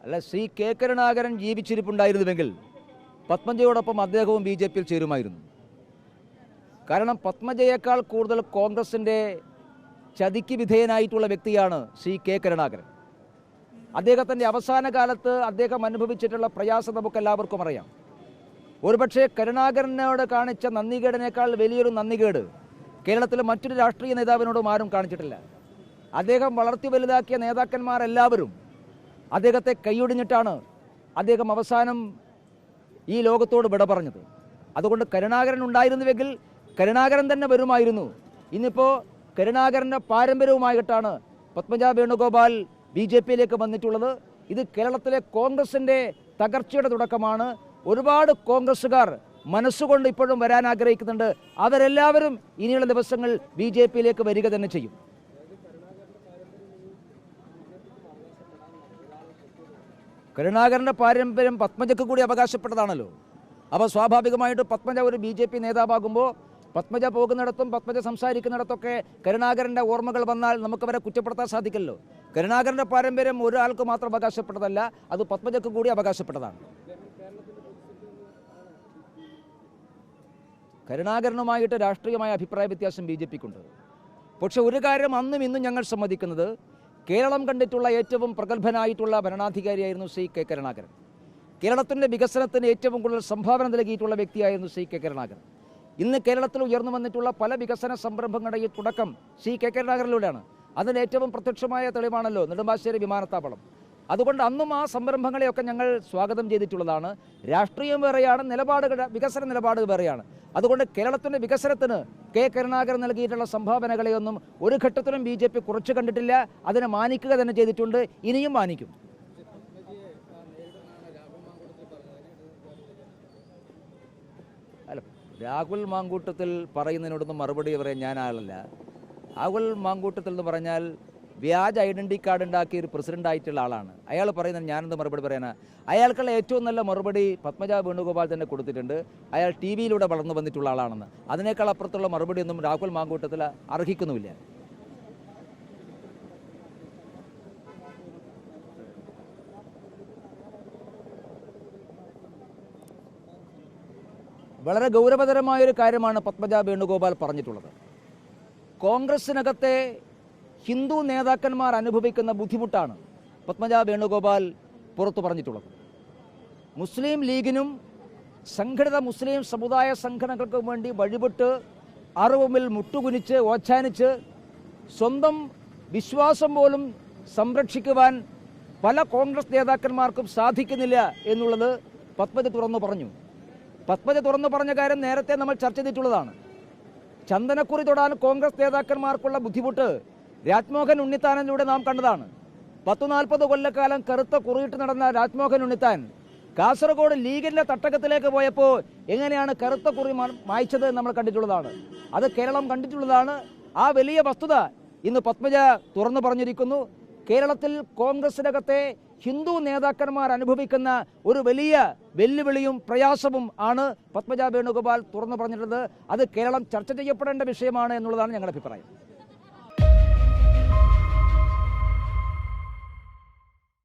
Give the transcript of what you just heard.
അല്ല, ശ്രീ കെ കരുണാകരൻ ജീവിച്ചിരിപ്പുണ്ടായിരുന്നുവെങ്കിൽ പത്മജയോടൊപ്പം അദ്ദേഹവും BJP-യിൽ ചേരുമായിരുന്നു. കാരണം പത്മജയേക്കാൾ കൂടുതൽ കോൺഗ്രസിൻ്റെ ചതിക്ക് വിധേയനായിട്ടുള്ള വ്യക്തിയാണ് ശ്രീ കെ കരുണാകരൻ. അദ്ദേഹത്തിൻ്റെ അവസാന കാലത്ത് അദ്ദേഹം അനുഭവിച്ചിട്ടുള്ള പ്രയാസം നമുക്കെല്ലാവർക്കും അറിയാം. ഒരുപക്ഷെ കരുണാകരനോട് കാണിച്ച നന്ദികേടിനേക്കാൾ വലിയൊരു നന്ദികേട് കേരളത്തിലെ മറ്റൊരു രാഷ്ട്രീയ നേതാവിനോടും ആരും കാണിച്ചിട്ടില്ല. അദ്ദേഹം വളർത്തി വലുതാക്കിയ നേതാക്കന്മാരെല്ലാവരും അദ്ദേഹത്തെ കൈയൊടിഞ്ഞിട്ടാണ് അദ്ദേഹം അവസാനം ഈ ലോകത്തോട് വിട പറഞ്ഞത്. അതുകൊണ്ട് കരുണാകരൻ ഉണ്ടായിരുന്നുവെങ്കിൽ കരുണാകരൻ തന്നെ വരുമായിരുന്നു. ഇന്നിപ്പോൾ കരുണാകരൻ്റെ പാരമ്പര്യവുമായിട്ടാണ് പത്മജ വേണുഗോപാൽ BJP-യിലേക്ക് വന്നിട്ടുള്ളത്. ഇത് കേരളത്തിലെ കോൺഗ്രസിൻ്റെ തകർച്ചയുടെ തുടക്കമാണ്. ഒരുപാട് കോൺഗ്രസ്സുകാർ മനസ്സുകൊണ്ട് ഇപ്പോഴും വരാൻ ആഗ്രഹിക്കുന്നുണ്ട്. അവരെല്ലാവരും ഇനിയുള്ള ദിവസങ്ങൾ BJP-യിലേക്ക് വരിക തന്നെ ചെയ്യും. കരുണാകരൻ്റെ പാരമ്പര്യം പത്മജയ്ക്ക് കൂടി അവകാശപ്പെട്ടതാണല്ലോ. അപ്പോൾ സ്വാഭാവികമായിട്ട് പത്മജ ഒരു BJP നേതാവാകുമ്പോൾ പത്മജ പോകുന്നിടത്തും പത്മജ സംസാരിക്കുന്നിടത്തൊക്കെ കരുണാകരൻ്റെ ഓർമ്മകൾ വന്നാൽ നമുക്കവരെ കുറ്റപ്പെടുത്താൻ സാധിക്കല്ലോ. കരുണാകരൻ്റെ പാരമ്പര്യം ഒരാൾക്ക് മാത്രം അവകാശപ്പെട്ടതല്ല, അത് പത്മജയ്ക്ക് കൂടി അവകാശപ്പെട്ടതാണ്. കരുണാകരനുമായിട്ട് രാഷ്ട്രീയമായ അഭിപ്രായ വ്യത്യാസം BJP-ക്കുണ്ട്. പക്ഷെ ഒരു കാര്യം അന്നും ഇന്നും ഞങ്ങൾ സമ്മതിക്കുന്നത്, കേരളം കണ്ടിട്ടുള്ള ഏറ്റവും പ്രഗത്ഭനായിട്ടുള്ള ഭരണാധികാരിയായിരുന്നു ശ്രീ കെ കരുണാകരൻ. കേരളത്തിൻ്റെ വികസനത്തിന് ഏറ്റവും കൂടുതൽ സംഭാവന നൽകിയിട്ടുള്ള വ്യക്തിയായിരുന്നു ശ്രീ കെ കരുണാകരൻ. ഇന്ന് കേരളത്തിൽ ഉയർന്നു വന്നിട്ടുള്ള പല വികസന സംരംഭങ്ങളുടെ തുടക്കം ശ്രീ കെ കരുണാകരനിലൂടെയാണ്. അതിന് ഏറ്റവും പ്രത്യക്ഷമായ തെളിവാണല്ലോ നെടുമ്പാശ്ശേരി വിമാനത്താവളം. അതുകൊണ്ട് അന്നും ആ സംരംഭങ്ങളെയൊക്കെ ഞങ്ങൾ സ്വാഗതം ചെയ്തിട്ടുള്ളതാണ്. രാഷ്ട്രീയം വേറെയാണ്, വികസന നിലപാട് വേറെയാണ്. അതുകൊണ്ട് കേരളത്തിൻ്റെ വികസനത്തിന് കെ കരുണാകരൻ നൽകിയിട്ടുള്ള സംഭാവനകളെയൊന്നും ഒരു ഘട്ടത്തിലും BJP കുറച്ച് കണ്ടിട്ടില്ല. അതിനെ മാനിക്കുക തന്നെ ചെയ്തിട്ടുണ്ട്, ഇനിയും മാനിക്കും. അല്ല, രാഹുൽ മാങ്കൂട്ടത്തിൽ പറയുന്നതിനോടൊന്നും മറുപടി പറയാൻ ഞാൻ ആളല്ല. രാഹുൽ മാങ്കൂട്ടത്തിൽ എന്ന് പറഞ്ഞാൽ വ്യാജ ഐഡൻറ്റി കാർഡ് ഉണ്ടാക്കിയ ഒരു പ്രസിഡന്റ് ആയിട്ടുള്ള ആളാണ്. അയാൾ പറയുന്നത് ഞാനെന്ത് മറുപടി പറയാനാ? അയാൾക്കുള്ള ഏറ്റവും നല്ല മറുപടി പത്മജ വേണുഗോപാൽ തന്നെ കൊടുത്തിട്ടുണ്ട്. അയാൾ TV-യിലൂടെ വളർന്നു വന്നിട്ടുള്ള ആളാണെന്ന്. അതിനേക്കാൾ അപ്പുറത്തുള്ള മറുപടിയൊന്നും രാഹുൽ മാങ്കൂട്ടത്തിൽ അർഹിക്കുന്നുമില്ല. വളരെ ഗൗരവതരമായൊരു കാര്യമാണ് പത്മജ വേണുഗോപാൽ പറഞ്ഞിട്ടുള്ളത്. കോൺഗ്രസിനകത്തെ ഹിന്ദു നേതാക്കന്മാർ അനുഭവിക്കുന്ന ബുദ്ധിമുട്ടാണ് പത്മജ വേണുഗോപാൽ പുറത്തു പറഞ്ഞിട്ടുള്ളത്. മുസ്ലിം ലീഗിനും സംഘടിത മുസ്ലിം സമുദായ സംഘടനകൾക്കും വേണ്ടി വഴിപെട്ട് അറിവുമിൽ മുട്ടുകുനിച്ച് ഓച്ചാനിച്ച് സ്വന്തം വിശ്വാസം പോലും സംരക്ഷിക്കുവാൻ പല കോൺഗ്രസ് നേതാക്കന്മാർക്കും സാധിക്കുന്നില്ല എന്നുള്ളത് പത്മജ തുറന്നു പറഞ്ഞു. പത്മജ തുറന്നു പറഞ്ഞ കാര്യം നേരത്തെ നമ്മൾ ചർച്ച ചെയ്തിട്ടുള്ളതാണ്. ചന്ദനക്കുറി തൊടാൻ കോൺഗ്രസ് നേതാക്കന്മാർക്കുള്ള ബുദ്ധിമുട്ട് രാജ്മോഹൻ ഉണ്ണിത്താനിലൂടെ നാം കണ്ടതാണ്. 40 കൊല്ലക്കാലം കറുത്ത കുറിയിട്ട് നടന്ന രാജ്മോഹൻ ഉണ്ണിത്താൻ കാസർഗോഡ് ലീഗിൻ്റെ തട്ടകത്തിലേക്ക് പോയപ്പോൾ എങ്ങനെയാണ് കറുത്ത കുറി മായ്ച്ചത് നമ്മൾ കണ്ടിട്ടുള്ളതാണ്. അത് കേരളം കണ്ടിട്ടുള്ളതാണ്. ആ വലിയ വസ്തുത ഇന്ന് പത്മജ തുറന്നു പറഞ്ഞിരിക്കുന്നു. കേരളത്തിൽ കോൺഗ്രസിനകത്തെ ഹിന്ദു നേതാക്കന്മാർ അനുഭവിക്കുന്ന ഒരു വലിയ വെല്ലുവിളിയും പ്രയാസവും ആണ് പത്മജ വേണുഗോപാൽ തുറന്നു പറഞ്ഞിട്ടുള്ളത്. അത് കേരളം ചർച്ച ചെയ്യപ്പെടേണ്ട വിഷയമാണ് എന്നുള്ളതാണ് ഞങ്ങളുടെ അഭിപ്രായം.